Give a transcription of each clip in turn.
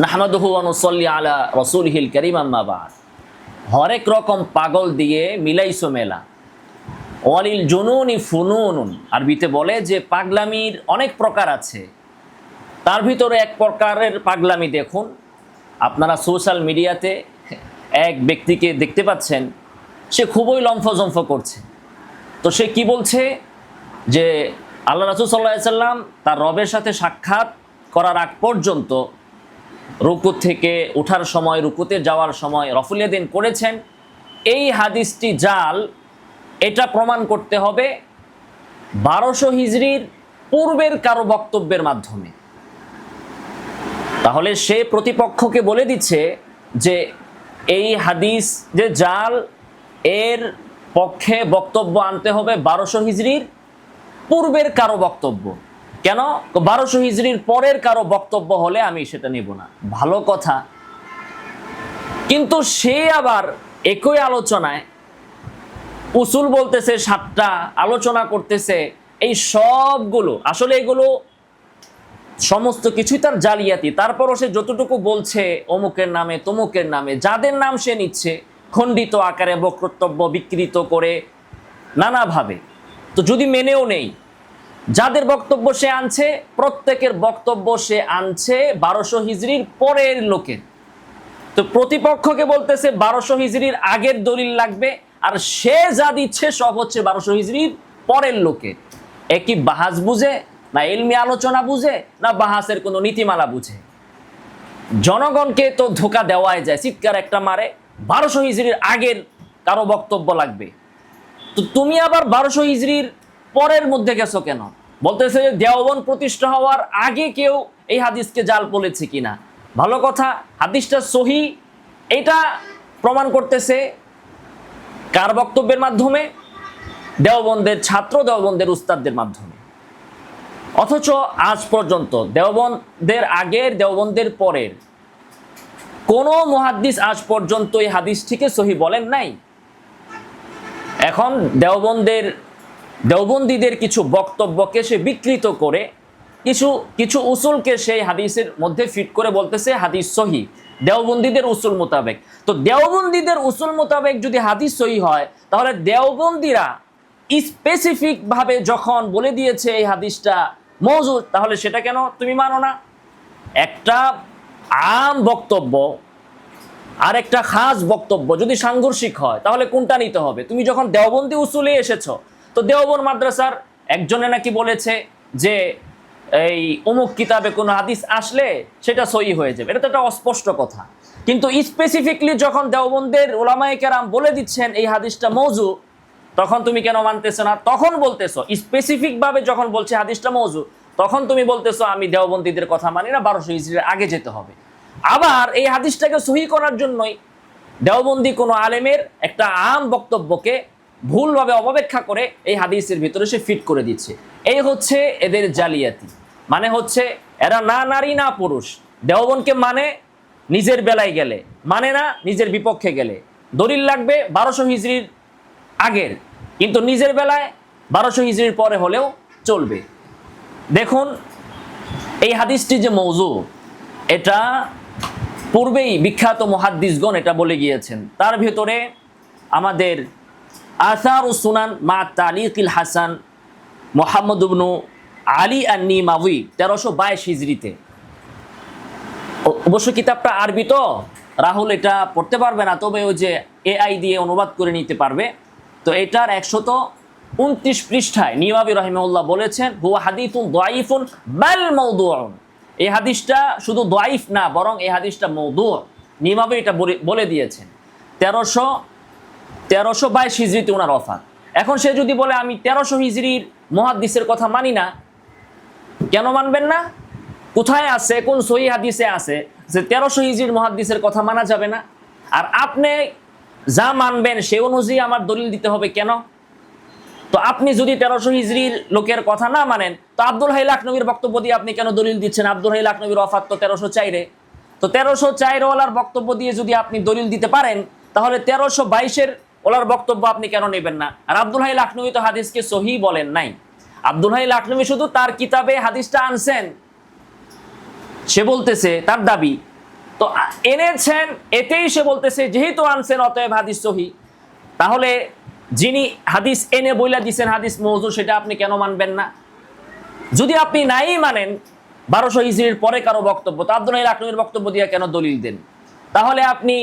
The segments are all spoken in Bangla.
নাহমাদুহু ওয়া নুসাল্লি আলা রাসূলিহিল কারীম আম্মা বা'দ। হরেক রকম পাগল দিয়ে মিলাইছো মেলা, ওয়ালিল জুনুনি ফুনুনুন। আরবিতে বলে যে পাগলামির অনেক প্রকার আছে, তার ভিতরে এক প্রকারের পাগলামি দেখুন। আপনারা সোশ্যাল মিডিয়াতে এক ব্যক্তিকে দেখতে পাচ্ছেন, সে খুবই লম্ফজম্ফ করছে। তো সে কি বলছে যে আল্লাহ রাসূল সাল্লাল্লাহু আলাইহি সাল্লাম তার রবের সাথে সাক্ষাৎ করার আগ পর্যন্ত রুকু থেকে ওঠার সময়, রুকুতে যাওয়ার সময় রফুল ইয়াদাইন করেছেন। এই হাদিসটি জাল, এটা প্রমাণ করতে হবে 1200 হিজরির পূর্বের কারো বক্তব্যের মাধ্যমে। তাহলে সে প্রতিপক্ষকে বলে দিচ্ছে যে এই হাদিস যে জাল, এর পক্ষে বক্তব্য আনতে হবে 1200 হিজরির পূর্বের কারো বক্তব্য। কেন? 1200 হিজরির পরের কারো বক্তব্য হলে আমি সেটা নেব না। ভালো কথা, কিন্তু সে আবার একই আলোচনায় উসুল বলতেছে, 7টা আলোচনা করতেছে। এই সবগুলো আসলে এগুলো সমস্ত কিছুই তার জালিয়াতি। তারপরও সে যতটুকু বলছে অমুকের নামে তমুকের নামে, যাদের নাম সে নিচ্ছে খণ্ডিত আকারে বক্তব্য বিকৃত করে নানাভাবে। তো যদি মেনেও নেই, যাদের বক্তব্য সে আনছে প্রত্যেকের বক্তব্য সে আনছে 1200 হিজরির পরের লোকের। তো প্রতিপক্ষকে বলতেছে 1200 হিজরির আগের দলিল লাগবে, আর সে যা দিচ্ছে সব হচ্ছে 1200 হিজরির পরের লোকের। একই বাহাস বুঝে না, ইলমি আলোচনা বুঝে না, বাহাসের কোনো নীতিমালা বুঝে। জনগণকে তো ধোকা দেওয়াই যায়, চিৎকার একটা মারে 1200 হিজরির আগের কারো বক্তব্য লাগবে। তো তুমি আবার 1200 হিজরির পরের মধ্যে গেছো কেন? বলতেছে যে দেওবন্দ প্রতিষ্ঠা হওয়ার আগে কেউ এই হাদিসকে জাল বলেছে কিনা। ভালো কথা, হাদিসটা সহি, এটা প্রমাণ করতেছে কার বক্তব্যের মাধ্যমে? দেওবন্দের ছাত্র, দেওবন্দের উস্তাদদের মাধ্যমে। অথচ আজ পর্যন্ত দেওবন্দের আগের, দেওবন্দের পরের কোনো মুহাদ্দিস আজ পর্যন্ত এই হাদিসটিকে সহি বলেন নাই। এখন দেওবন্দীদের কিছু বক্তব্যকে সে বিকৃত করে কিছু উসুলকে সেই হাদিসের মধ্যে ফিট করে বলতেছে হাদিস সহি দেওবন্দীদের উসুল মোতাবেক। তো দেওবন্দীদের উসুল মোতাবেক যদি হাদিস সহি হয়, তাহলে দেওবন্দীরা স্পেসিফিক ভাবে যখন বলে দিয়েছে এই হাদিসটা মওজু, তাহলে সেটা কেন তুমি মানো না? একটা আম বক্তব্য আর একটা খাস বক্তব্য যদি সাংঘর্ষিক হয়, তাহলে কোনটা নিতে হবে? তুমি যখন দেওবন্দি উসুলে এসেছো, তো দেওবন্দ মাদ্রাসার একজনে নাকি বলেছে যে এই অমুক কিতাবে কোনো হাদিস আসলে সেটা সহি হয়ে যাবে, এটা তো একটা অস্পষ্ট কথা। কিন্তু স্পেসিফিকলি যখন দেওবন্দের উলামায়ে কেরাম বলে দিচ্ছেন এই হাদিসটা মওজু, তখন তুমি কেন মানতেছো না? তখন বলতেছো স্পেসিফিক ভাবে যখন বলছে হাদিসটা মওজু, তখন তুমি বলতেছো আমি দেওবন্দীদের কথা মানি না, 1200 হিজরির আগে যেতে হবে। আবার এই হাদিসটাকে সহি করার জন্যই দেওবন্দি কোনো আলেমের একটা আম বক্তব্যকে ভুলভাবে অপব্যাখ্যা করে এই হাদিসের ভিতরে সে ফিট করে দিচ্ছে। এই হচ্ছে এদের জালিয়াতি। মানে হচ্ছে এরা না নারী না পুরুষ। দেওবন্দকে মানে নিজের বেলায় গেলে, মানে না নিজের বিপক্ষে গেলে। দলিল লাগবে 1200 হিজরির আগের, কিন্তু নিজের বেলায় 1200 হিজরির পরে হলেও চলবে। দেখুন, এই হাদিসটি যে মওজু, এটা পূর্বেই বিখ্যাত মুহাদ্দিসগণ এটা বলে গিয়েছেন। তার ভিতরে আমাদের আসারুস সুনান মা তালিকিল হাসান মুহাম্মদ ইবনু আলী আন-নিমাওয়ী 1322 হিজরিতে, অবশ্য কিতাবটা আরবি, তো রাহুল এটা পড়তে পারবে না, তবে ওই যে এআই দিয়ে অনুবাদ করে নিতে পারবে। তো এটার 129 পৃষ্ঠায় নিমাওয়ী রাহিমাহুল্লাহ বলেছেন হুয়া হাদিসুন দাঈফুন বাল মাওদুউন। এই হাদিসটা শুধু দাঈফ না, বরং এই হাদিসটা মওদু। নিমাওয়ী এটা বলে দিয়েছেন 1322 হিজরিতে ওনার ওফাত। এখন সে যদি বলে আমি 1300 হিজরির মুহাদ্দিসের কথা মানি না, কেন মানবেন না? কোথায় আছে, কোন সহিহ হাদিসে আছে যে 1300 হিজরির মুহাদ্দিসের কথা মানা যাবে না? আর আপনি যা মানবেন সে অনুযায়ী আমার দলিল দিতে হবে কেন? তো আপনি যদি 1300 হিজরির লোকের কথা না মানেন, তো আব্দুল হাই লাখনবীর বক্তব্য দিয়ে আপনি কেন দলিল দিচ্ছেন? আব্দুল হাই লাখনবীর ওফাত তো 1304-এ। তো 1304 ওলার বক্তব্য দিয়ে যদি আপনি দলিল দিতে পারেন, তাহলে 1322-এর ওলার বক্তব্য আপনি কেন নেবেন না? আর আব্দুল হাই লাখনবী তো হাদিসকে সহি বলেন নাই। আব্দুল হাই লাখনবী শুধু তার কিতাবে হাদিসটা আনছেন। সে বলতেছে, তার দাবি তো এনেছেন, এতেই সে বলতেছে যেহেতু আনছেন অতএব হাদিস সহি। তাহলে যিনি হাদিস এনে বইলা দিচ্ছেন হাদিস মওযু, সেটা আপনি কেন মানবেন না? যদি আপনি নাই মানেন 1200 হিজরির পরে কারো বক্তব্য, তো আব্দুল হাই লাখনউর বক্তব্য দিয়ে কেন দলিল দেন? তাহলে আপনি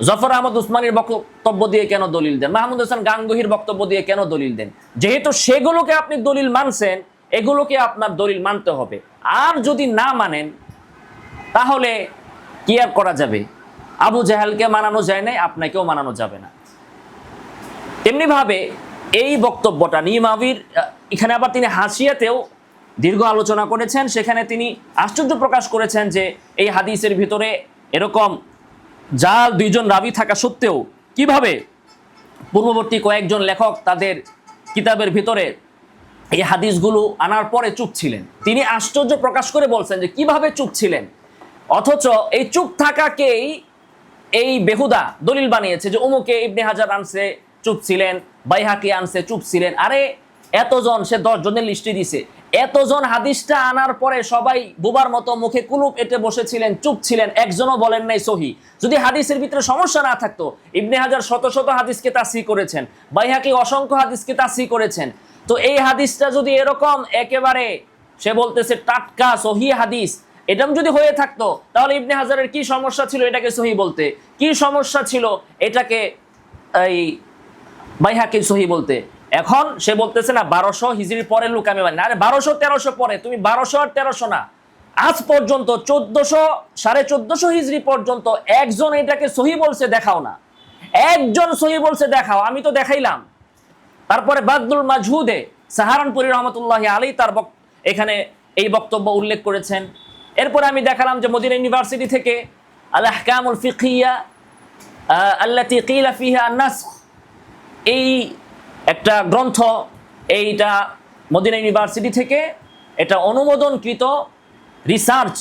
জফর আহমদ উসমানীর বক্তব্য দিয়ে কেন দলিল দেন? মাহমুদ হাসান গাঙ্গুহির বক্তব্য দিয়ে কেন দলিল দেন? যেহেতু সেগুলোকে আপনি দলিল মানছেন, এগুলোকে আপনার দলিল মানতে হবে। আর যদি না মানেন তাহলে কি আর করা যাবে? আবু জাহেলকে মানানো যায় নাই, আপনাকেও মানানো যাবে না। তেমনি ভাবে এই বক্তব্যটা নিমাবির, এখানে আবার তিনি হাসিয়াতেও দীর্ঘ আলোচনা করেছেন। সেখানে তিনি আশ্চর্য প্রকাশ করেছেন যে এই হাদিসের ভিতরে এরকম জাল দুইজন রাবি থাকা সত্ত্বেও কিভাবে পূর্ববর্তী কয়েকজন লেখক তাদের কিতাবের ভিতরে এই হাদিসগুলো আনার পরে চুপ ছিলেন। তিনি আশ্চর্য প্রকাশ করে বলছেন যে কিভাবে চুপ ছিলেন, অথচ এই চুপ থাকাকেই এই বেহুদা দলিল বানিয়েছে যে অমুকে ইবনে হাজার আনছে চুপ ছিলেন, বাইহাকি আনছে চুপ ছিলেন। আরে এতজন, সে 10 জনের লিস্টে দিছে, এতজন হাদিসটা আনার পরে সবাই বুবার মতো মুখে কুলুপ এঁটে বসেছিলেন, চুপ ছিলেন, একজনও বলেন নাই সহি। যদি হাদিসের ভিতরে সমস্যা না থাকতো, ইবনে হাজার শত শত হাদিসকে তাসহিহ করেছেন, বাইহাকি অসংখ্য হাদিসকে তাসহিহ করেছেন, তো এই হাদিসটা যদি এরকম একেবারে সে বলতেছে টাটকা সহি হাদিস, এরকম যদি হয়ে থাকতো, তাহলে ইবনে হাজারের কি সমস্যা ছিল এটাকে সহি বলতে? কি সমস্যা ছিল এটাকে এই বাইহাকি সহি বলতে? এখন সে বলতেছে না 1200 হিজরির পরের লোক আমি মানি না। আরে 1200-1300 পরে, তুমি 1200 আর 1300 না, আজ পর্যন্ত 1400 1450 হিজরি পর্যন্ত একজন এটাকে সহি বলছে দেখাও না, একজন সহি বলছে দেখাও। আমি তো দেখাইলাম। তারপরে বাদলুল মাজহুদে সাহারানপুরি রহমতুল্লাহি আলাইহি তার এখানে এই বক্তব্য উল্লেখ করেছেন। এরপরে আমি দেখালাম যে মদিনা ইউনিভার্সিটি থেকে আল আহকামুল ফিকহিয়া আল্লাতী কিলা ফিহা আন-নাসখ, এই একটা গ্রন্থ, এইটা মদিনা ইউনিভার্সিটি থেকে এটা অনুমোদনকৃত রিসার্চ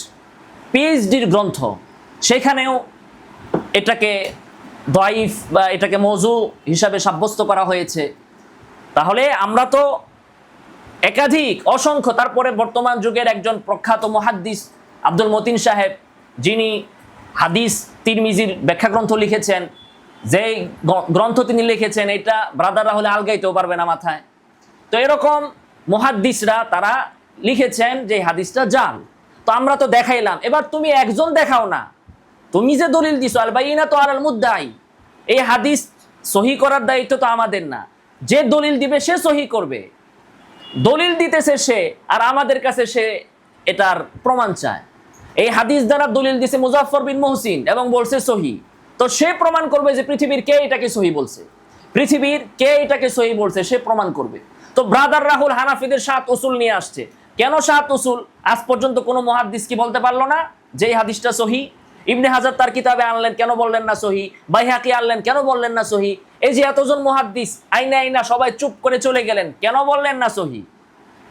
পিএইচডির গ্রন্থ। সেখানেও এটাকে দাইফ বা এটাকে মওযু হিসাবে সাব্যস্ত করা হয়েছে। তাহলে আমরা তো একাধিক অসংখ্য, তারপরে বর্তমান যুগের একজন প্রখ্যাত মুহাদ্দিস আব্দুল মতিন সাহেব, যিনি হাদিস তিরমিজির ব্যাখ্যা গ্রন্থ লিখেছেন, যে গ্রন্থ তিনি লিখেছেন এটা ব্রাদাররা হলে আলগাইতেও পারবে না মাথায়। তো এরকম মুহাদ্দিসরা তারা লিখেছেন যে হাদিসটা জাল। তো আমরা তো দেখাইলাম, এবার তুমি একজন দেখাও না, তুমি যে দলিল দিছো আল বাইয়িনাতু আলাল মুদ্দাই, এই হাদিস সহি করার দায়িত্ব তো আমাদের না, যে দলিল দিবে সে সহি করবে। দলিল দিতেছে সে, আর আমাদের কাছে সে এটার প্রমাণ চায়। এই হাদিস দ্বারা দলিল দিছে মুজাফফর বিন মুহসিন এবং বলছে সহি, তো সে প্রমাণ করবে যে পৃথিবীর কে এটাকে সহি বলছে, পৃথিবীর কে এটাকে সহি বলছে সে প্রমাণ করবে। তো ব্রাদার রাহুল হানাফিদের 7 উসুল নিয়ে আসছে। কেন 7 উসুল? আজ পর্যন্ত কোনো মুহাদ্দিস কি বলতে পারলো না যে এই হাদিসটা সহি? ইবনে হাজার তার কিতাবে আনলেন, কেন বললেন না সহি? বাইহাকি আনলেন, কেন বললেন না সহি? এই যে এতজন মুহাদ্দিস আইনা আইনা সবাই চুপ করে চলে গেলেন, কেন বললেন না সহি?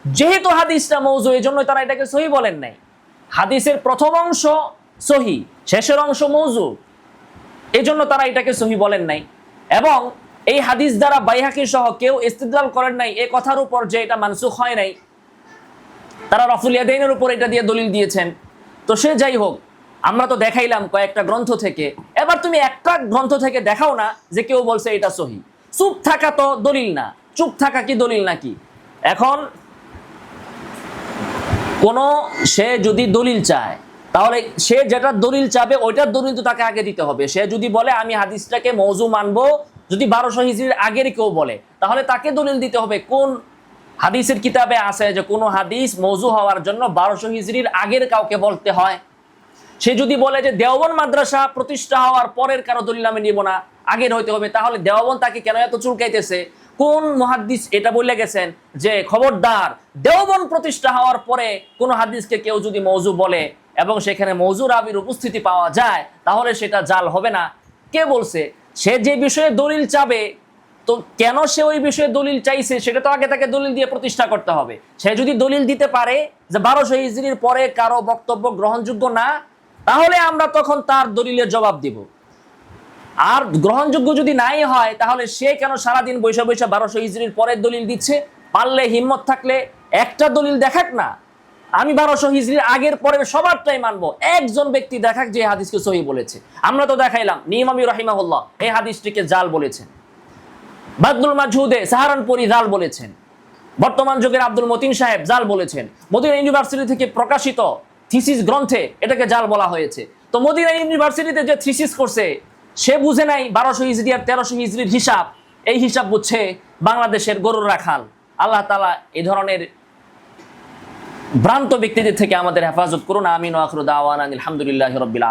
যেহেতু হাদিসটা মওযু, এই জন্য তারা এটাকে সহি বলেন নাই। হাদিসের প্রথম অংশ সহি, শেষের অংশ মওযু, এই জন্য তারা এটাকে সহি বলেন নাই। এবং এই হাদিস দ্বারা বাইহাকি সহ কেউ ইস্তিদলাল করেন নাই এ কথার উপর যে এটা মানসুখ হয় নাই। তারা রফুল ইয়াদাইনের উপর এটা দিয়ে দলিল দিয়েছেন। তো সে যাই হোক, আমরা তো দেখাইলাম কয়েকটা গ্রন্থ থেকে, এবার তুমি একটা গ্রন্থ থেকে দেখাও না যে কেউ বলছে এটা সহি। চুপ থাকা তো দলিল না, চুপ থাকা কি দলিল নাকি? এখন কোনো সে যদি দলিল চায়, তাহলে সে যেটা দলিল চাবে ওইটার দলিল তো তাকে আগে দিতে হবে। সে যদি বলে আমি হাদিসটাকে মওযু মানবো, যদি 1200 হিজরির আগের কেউ বলে, তাহলে তাকে দলিল দিতে হবে কোন হাদিসের কিতাবে আছে যে কোনো হাদিস মওযু হওয়ার জন্য 1200 হিজরির আগের কাউকে বলতে হয়। সে যদি বলে যে দেওবন্দ মাদ্রাসা প্রতিষ্ঠা হওয়ার পরের কারো দলিল আমি নিব না, আগের হইতে হবে, তাহলে দেওবন্দ তাকে কেন এত চুলকাইতেছে? কোন মুহাদ্দিস এটা বলে গেছেন যে খবরদার, দেওবন্দ প্রতিষ্ঠা হওয়ার পরে কোন হাদিসকে কেউ যদি মওযু বলে এবং সেখানে মওযু রাবির উপস্থিতি পাওয়া যায়, তাহলে সেটা জাল হবে না? কে বলছে? সে যে বিষয়ে দলিল চাবে, তো কেন সে ওই বিষয়ে দলিল চাইছে সেটা তো আগে তাকে দলিল দিয়ে প্রতিষ্ঠা করতে হবে। সে যদি দলিল দিতে পারে যে 1200 হিজরির পরে কারো বক্তব্য গ্রহণযোগ্য না, তাহলে আমরা তখন তার দলিলের জবাব দিব। আর গ্রহণযোগ্য যদি নাই হয়, তাহলে সে কেন সারাদিন বৈশা বৈশা 1200 হিজরির পরের দলিল দিচ্ছে? পারলে হিম্মত থাকলে একটা দলিল দেখাক না। আমি 1200 হিজরির আগের পরের সবারটাই মানবো। একজন ব্যক্তি দেখাক যে হাদিসকে সহিহ বলেছে। আমরা তো দেখাইলাম, নিমামি রাহিমাহুল্লাহ এই হাদিসটিকে জাল বলেছেন, বাদলুল মাজহুদে সাহারানপুরি জাল বলেছেন, বর্তমান যুগের আব্দুল মতিন সাহেব জাল বলেছেন, মদিনা ইউনিভার্সিটি থেকে প্রকাশিত থিসিস গ্রন্থে এটাকে জাল বলা হয়েছে। তো মদিনা ইউনিভার্সিটিতে যে থিসিস করছে সে বুঝে নাই 1200 হিজরি আর 1300 হিজরির হিসাব, এই হিসাব বুঝছে বাংলাদেশের গরুর রাখাল। আল্লাহ তাআলা এই ধরনের ভ্রান্ত ব্যক্তিদের থেকে আমাদের হেফাজত করুন। আমিন ওয়া আখিরু দাওয়ানা আলহামদুলিল্লাহি রাব্বিল আলামিন।